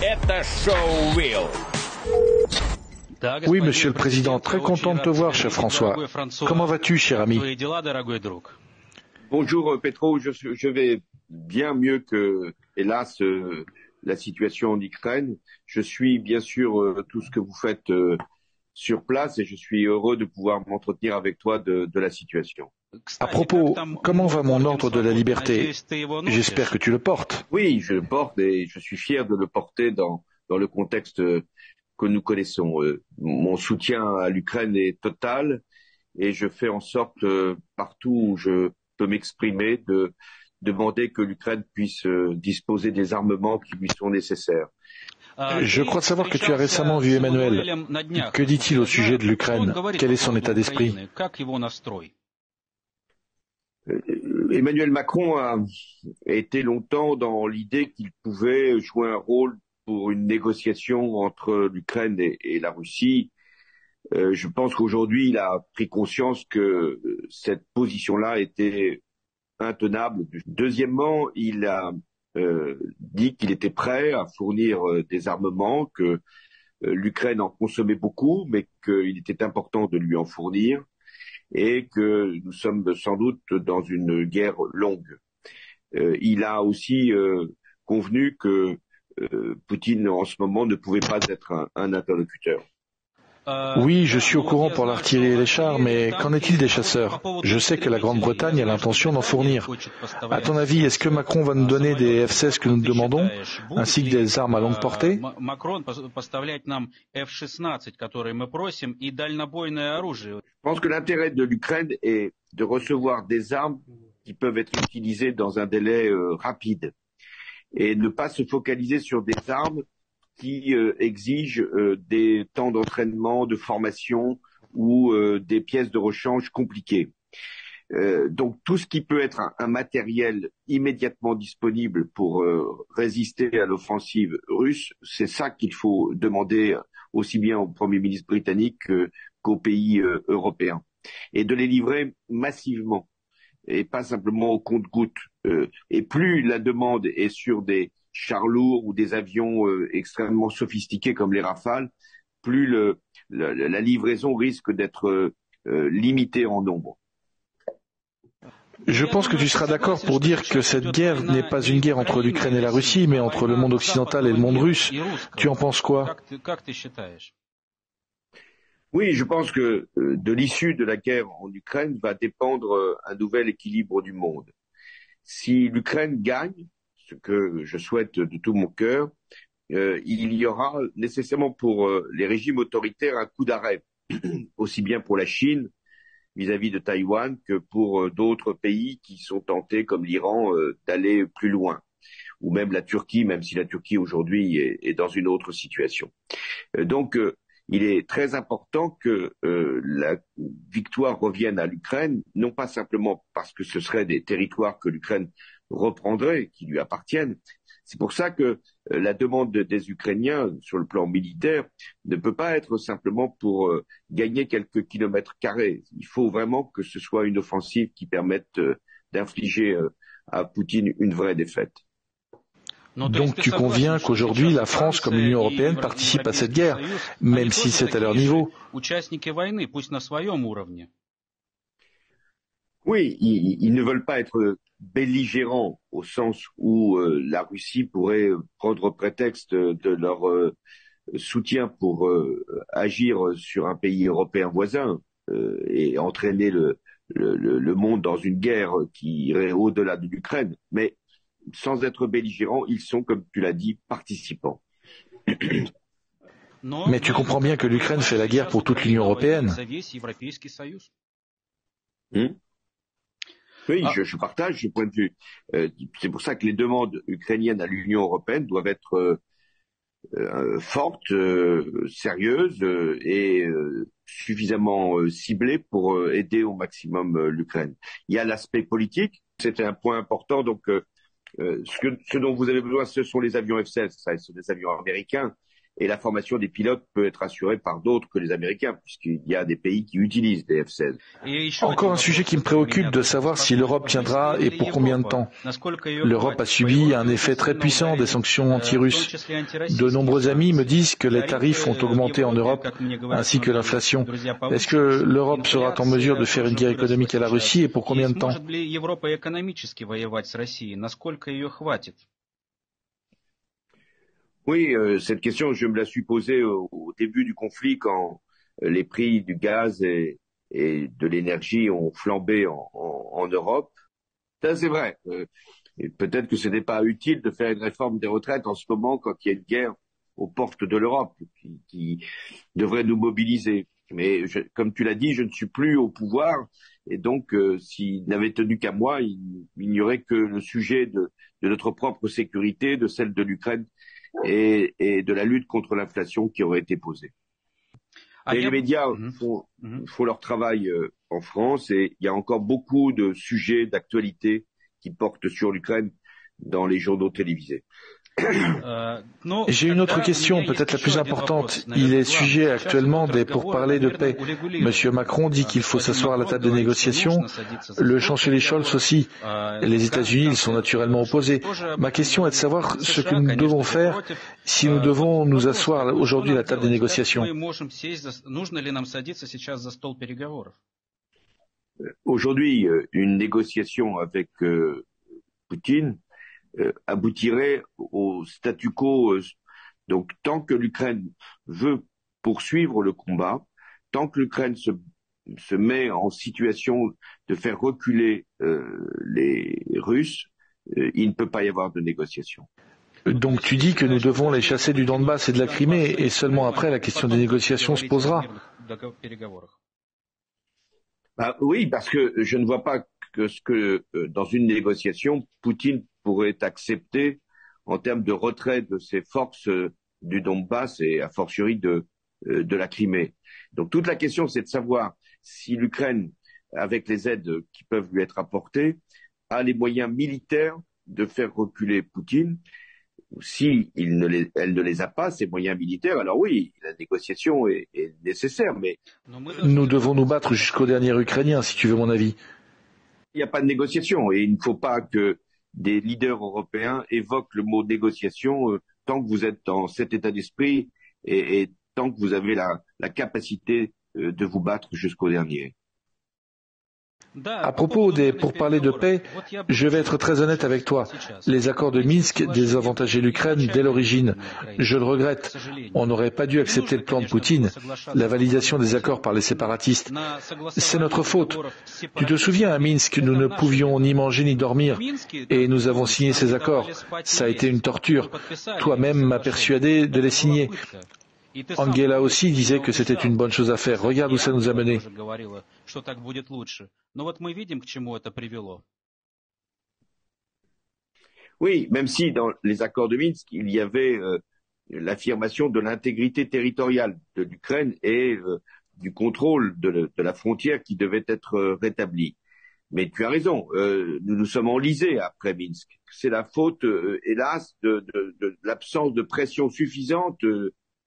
Это шоу Will. Oui, Monsieur le Président, très content de te voir, cher François. Comment vas-tu, cher ami? Bonjour, Petro, je vais bien mieux que, hélas, la situation en Ukraine. Je suis bien sûr tout ce que vous faites sur place et je suis heureux de pouvoir m'entretenir avec toi de la situation. À propos, comment va mon ordre de la liberté? J'espère que tu le portes. Oui, je le porte et je suis fier de le porter dans le contexte que nous connaissons. Mon soutien à l'Ukraine est total et je fais en sorte, partout où je peux m'exprimer, de demander que l'Ukraine puisse disposer des armements qui lui sont nécessaires. Je crois savoir que tu as récemment vu Emmanuel. Que dit-il au sujet de l'Ukraine? Quel est son état d'esprit? Emmanuel Macron a été longtemps dans l'idée qu'il pouvait jouer un rôle pour une négociation entre l'Ukraine et la Russie. Je pense qu'aujourd'hui, il a pris conscience que cette position-là était intenable. Deuxièmement, il a dit qu'il était prêt à fournir des armements, que l'Ukraine en consommait beaucoup, mais qu'il était important de lui en fournir, et que nous sommes sans doute dans une guerre longue. Il a aussi convenu que Poutine, en ce moment, ne pouvait pas être un interlocuteur. Oui, je suis au courant pour l'artillerie et les chars, mais qu'en est-il des chasseurs? Je sais que la Grande-Bretagne a l'intention d'en fournir. À ton avis, est-ce que Macron va nous donner des F-16 que nous demandons, ainsi que des armes à longue portée? Je pense que l'intérêt de l'Ukraine est de recevoir des armes qui peuvent être utilisées dans un délai rapide et ne pas se focaliser sur des armes qui exigent des temps d'entraînement, de formation ou des pièces de rechange compliquées. Donc tout ce qui peut être un matériel immédiatement disponible pour résister à l'offensive russe, c'est ça qu'il faut demander aussi bien au Premier ministre britannique qu'aux pays européens. Et de les livrer massivement et pas simplement au compte-gouttes. Et plus la demande est sur des chars lourds ou des avions extrêmement sophistiqués comme les Rafales, plus la livraison risque d'être limitée en nombre. Je pense que tu seras d'accord pour dire que cette guerre n'est pas une guerre entre l'Ukraine et la Russie, mais entre le monde occidental et le monde russe. Tu en penses quoi? Oui, je pense que de l'issue de la guerre en Ukraine va dépendre un nouvel équilibre du monde. Si l'Ukraine gagne, ce que je souhaite de tout mon cœur, il y aura nécessairement pour les régimes autoritaires un coup d'arrêt, aussi bien pour la Chine vis-à-vis de Taïwan que pour d'autres pays qui sont tentés, comme l'Iran, d'aller plus loin, ou même la Turquie, même si la Turquie aujourd'hui est dans une autre situation. Donc, il est très important que la victoire revienne à l'Ukraine, non pas simplement parce que ce seraient des territoires que l'Ukraine reprendrait, qui lui appartiennent. C'est pour ça que la demande des Ukrainiens sur le plan militaire ne peut pas être simplement pour gagner quelques kilomètres carrés. Il faut vraiment que ce soit une offensive qui permette d'infliger à Poutine une vraie défaite. Donc tu conviens qu'aujourd'hui la France comme l'Union européenne participent à cette guerre, même si c'est à leur niveau. Oui, ils ne veulent pas être belligérants au sens où la Russie pourrait prendre prétexte de leur soutien pour agir sur un pays européen voisin et entraîner le monde dans une guerre qui irait au-delà de l'Ukraine. Mais sans être belligérants, ils sont, comme tu l'as dit, participants. Mais tu comprends bien que l'Ukraine fait la guerre pour toute l'Union européenne. Oui, je partage ce point de vue. C'est pour ça que les demandes ukrainiennes à l'Union européenne doivent être fortes, sérieuses et suffisamment ciblées pour aider au maximum l'Ukraine. Il y a l'aspect politique, c'était un point important. Donc, ce dont vous avez besoin, ce sont les avions F-16, ce sont des avions américains. et la formation des pilotes peut être assurée par d'autres que les Américains, puisqu'il y a des pays qui utilisent des F-16. Encore un sujet qui me préoccupe de savoir si l'Europe tiendra et pour combien de temps. L'Europe a subi un effet très puissant des sanctions anti-russes. De nombreux amis me disent que les tarifs ont augmenté en Europe, ainsi que l'inflation. Est-ce que l'Europe sera en mesure de faire une guerre économique à la Russie et pour combien de temps? Oui, cette question, je me la suis posée au début du conflit quand les prix du gaz et de l'énergie ont flambé en Europe. Ça, c'est vrai. Et peut-être que ce n'est pas utile de faire une réforme des retraites en ce moment quand il y a une guerre aux portes de l'Europe qui devrait nous mobiliser. Mais comme tu l'as dit, je ne suis plus au pouvoir et donc s'il n'avait tenu qu'à moi, il n'y aurait que le sujet de notre propre sécurité, de celle de l'Ukraine et de la lutte contre l'inflation qui aurait été posée. Et les médias font leur travail en France et il y a encore beaucoup de sujets d'actualité qui portent sur l'Ukraine dans les journaux télévisés. J'ai une autre question, peut-être la plus importante. Il est sujet actuellement des pourparlers de paix. Monsieur Macron dit qu'il faut s'asseoir à la table des négociations. Le chancelier Scholz aussi. Les États-Unis, ils sont naturellement opposés. Ma question est de savoir ce que nous devons faire si nous devons nous asseoir aujourd'hui à la table des négociations. Aujourd'hui, une négociation avec Poutine aboutirait au statu quo. Donc, tant que l'Ukraine veut poursuivre le combat, tant que l'Ukraine se met en situation de faire reculer les Russes, il ne peut pas y avoir de négociation. Donc tu dis que nous devons les chasser du Donbass et de la Crimée, et seulement après la question des négociations se posera. Oui, parce que je ne vois pas que dans une négociation, Poutine pourrait accepter en termes de retrait de ses forces du Donbass et a fortiori de la Crimée. Donc toute la question, c'est de savoir si l'Ukraine, avec les aides qui peuvent lui être apportées, a les moyens militaires de faire reculer Poutine. Si elle ne les a pas, ces moyens militaires, alors oui, la négociation est nécessaire, mais... Nous devons nous battre jusqu'au dernier Ukrainien, si tu veux mon avis. Il n'y a pas de négociation et il ne faut pas que des leaders européens évoquent le mot négociation tant que vous êtes dans cet état d'esprit et tant que vous avez la capacité de vous battre jusqu'au dernier. À propos des pourparlers de paix, je vais être très honnête avec toi. Les accords de Minsk désavantageaient l'Ukraine dès l'origine. Je le regrette. On n'aurait pas dû accepter le plan de Poutine, la validation des accords par les séparatistes. C'est notre faute. Tu te souviens, à Minsk, nous ne pouvions ni manger ni dormir, et nous avons signé ces accords. Ça a été une torture. Toi-même m'as persuadé de les signer. Angela aussi disait que c'était une bonne chose à faire. Regarde où ça nous a menés. Oui, même si dans les accords de Minsk, il y avait l'affirmation de l'intégrité territoriale de l'Ukraine et du contrôle de la frontière qui devait être rétabli. Mais tu as raison, nous nous sommes enlisés après Minsk. C'est la faute, hélas, de l'absence de pression suffisante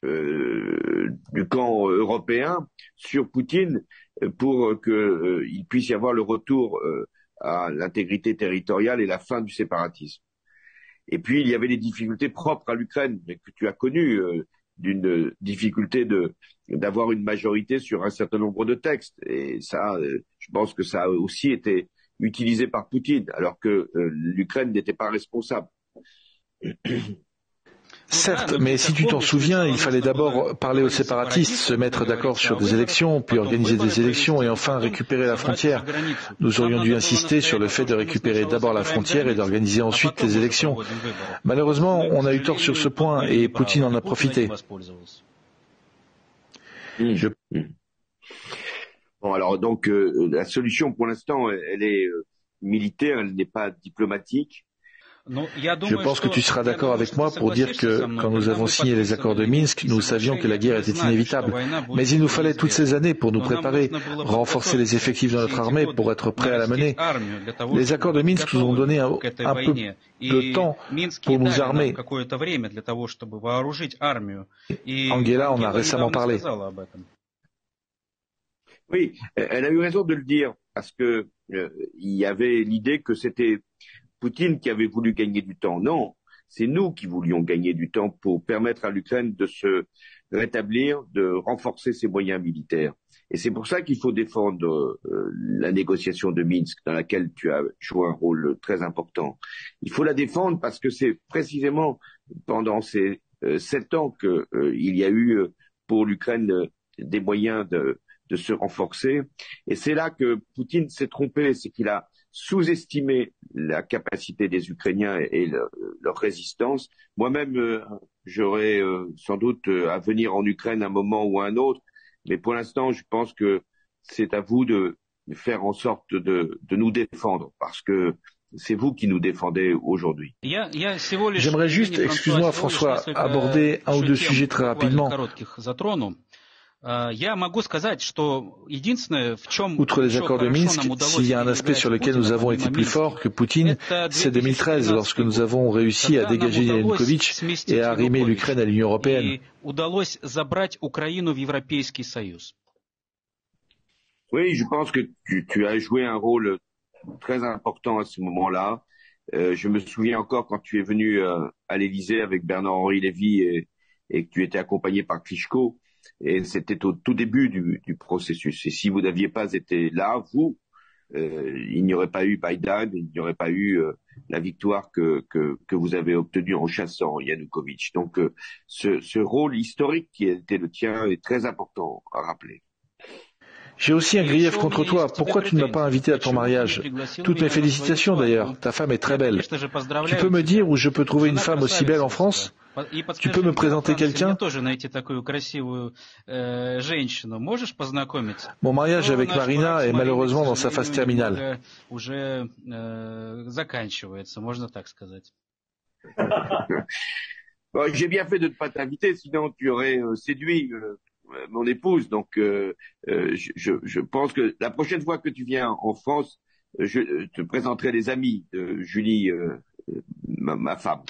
du camp européen sur Poutine pour qu'il puisse y avoir le retour à l'intégrité territoriale et la fin du séparatisme. Et puis il y avait les difficultés propres à l'Ukraine que tu as connues, d'une difficulté d'avoir une majorité sur un certain nombre de textes. Et ça, je pense que ça a aussi été utilisé par Poutine, alors que l'Ukraine n'était pas responsable. Certes, mais si tu t'en souviens, il fallait d'abord parler aux séparatistes, se mettre d'accord sur des élections, puis organiser des élections et enfin récupérer la frontière. Nous aurions dû insister sur le fait de récupérer d'abord la frontière et d'organiser ensuite les élections. Malheureusement, on a eu tort sur ce point et Poutine en a profité. Bon, alors donc la solution pour l'instant, elle est militaire, elle n'est pas diplomatique. Je pense que tu seras d'accord avec moi pour dire que, quand nous avons signé les accords de Minsk, nous savions que la guerre était inévitable. Mais il nous fallait toutes ces années pour nous préparer, renforcer les effectifs de notre armée pour être prêts à la mener. Les accords de Minsk nous ont donné un peu de temps pour nous armer. Angela en a récemment parlé. Oui, elle a eu raison de le dire, parce que il y avait l'idée que c'était Poutine qui avait voulu gagner du temps. Non, c'est nous qui voulions gagner du temps pour permettre à l'Ukraine de se rétablir, de renforcer ses moyens militaires. Et c'est pour ça qu'il faut défendre la négociation de Minsk, dans laquelle tu as joué un rôle très important. Il faut la défendre parce que c'est précisément pendant ces 7 ans qu'il y a eu pour l'Ukraine des moyens de se renforcer. Et c'est là que Poutine s'est trompé, c'est qu'il a sous-estimé la capacité des Ukrainiens et leur résistance. Moi-même, j'aurais sans doute à venir en Ukraine à un moment ou à un autre, mais pour l'instant, je pense que c'est à vous de faire en sorte de nous défendre, parce que c'est vous qui nous défendez aujourd'hui. J'aimerais juste, excuse-moi François, aborder un ou deux sujets très rapidement. Outre les accords de Minsk, s'il y a un aspect sur lequel nous avons été plus forts que Poutine, c'est 2013, lorsque nous avons réussi à dégager Yanukovych et à arrimer l'Ukraine à l'Union européenne. Oui, je pense que tu as joué un rôle très important à ce moment-là. Je me souviens encore quand tu es venu à l'Élysée avec Bernard-Henri Lévy et que tu étais accompagné par Klitschko. Et c'était au tout début du processus. Et si vous n'aviez pas été là, il n'y aurait pas eu Biden, il n'y aurait pas eu la victoire que vous avez obtenue en chassant Yanukovych. Donc ce rôle historique qui a été le tien est très important à rappeler. J'ai aussi un grief contre toi. Pourquoi tu ne m'as pas invité à ton mariage? Toutes mes félicitations d'ailleurs. Ta femme est très belle. Tu peux me dire où je peux trouver une femme aussi belle en France? Tu peux me présenter quelqu'un? Mon mariage avec Marina est malheureusement dans sa phase terminale. Bon, j'ai bien fait de ne pas t'inviter, sinon tu aurais séduit mon épouse. Donc je pense que la prochaine fois que tu viens en France, je te présenterai les amis de Julie, ma femme.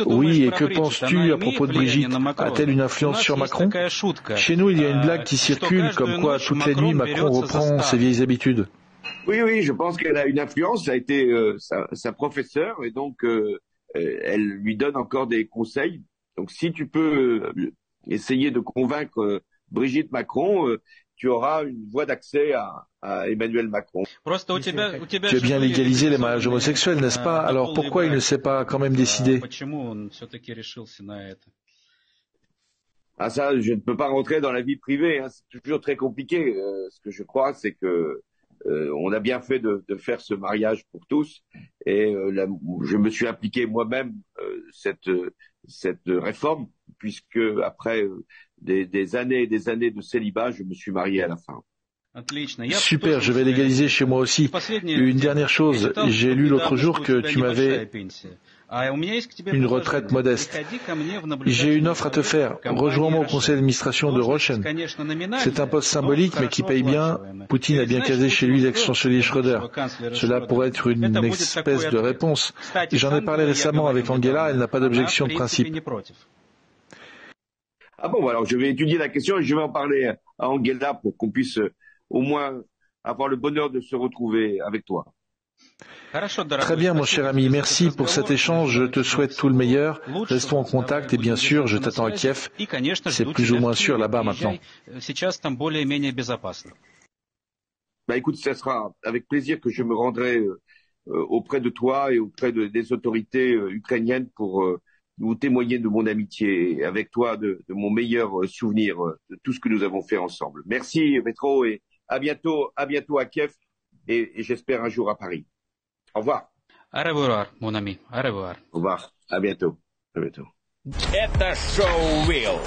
Oui, et que penses-tu à propos de Brigitte? A-t-elle une influence sur Macron? Chez nous, il y a une blague qui circule, comme quoi toutes les nuits Macron reprend ses vieilles habitudes. Oui, je pense qu'elle a une influence. Ça a été sa professeure, et donc elle lui donne encore des conseils. Donc si tu peux essayer de convaincre Brigitte Macron, tu auras une voie d'accès à Emmanuel Macron. Tu as bien légalisé les mariages homosexuels, n'est-ce pas? Alors pourquoi il ne s'est pas quand même décidé? Ah ça, je ne peux pas rentrer dans la vie privée, hein. C'est toujours très compliqué. Ce que je crois, c'est que on a bien fait de faire ce mariage pour tous, et je me suis appliqué moi-même cette réforme, puisque après des années et des années de célibat, je me suis marié à la fin. Super, je vais légaliser chez moi aussi. Une dernière chose, j'ai lu l'autre jour que tu m'avais une retraite modeste. J'ai une offre à te faire. Rejoins-moi au conseil d'administration de Rochen. C'est un poste symbolique, mais qui paye bien. Poutine a bien casé chez lui l'ex-chancelier Schröder. Cela pourrait être une espèce de réponse. J'en ai parlé récemment avec Angela, elle n'a pas d'objection de principe. Ah bon, alors je vais étudier la question et je vais en parler à Angela pour qu'on puisse au moins avoir le bonheur de se retrouver avec toi. Très bien, mon cher ami. Merci pour cet échange. Je te souhaite tout le meilleur. Restons en contact et bien sûr, je t'attends à Kiev. C'est plus ou moins sûr là-bas maintenant. Écoute, ça sera avec plaisir que je me rendrai auprès de toi et auprès des autorités ukrainiennes pour vous témoigner de mon amitié et avec toi de mon meilleur souvenir de tout ce que nous avons fait ensemble. Merci, Petro, et à bientôt à Kiev et j'espère un jour à Paris. Au revoir. Au revoir, mon ami. Au revoir. Au revoir. À bientôt. À bientôt. Это шоу Will.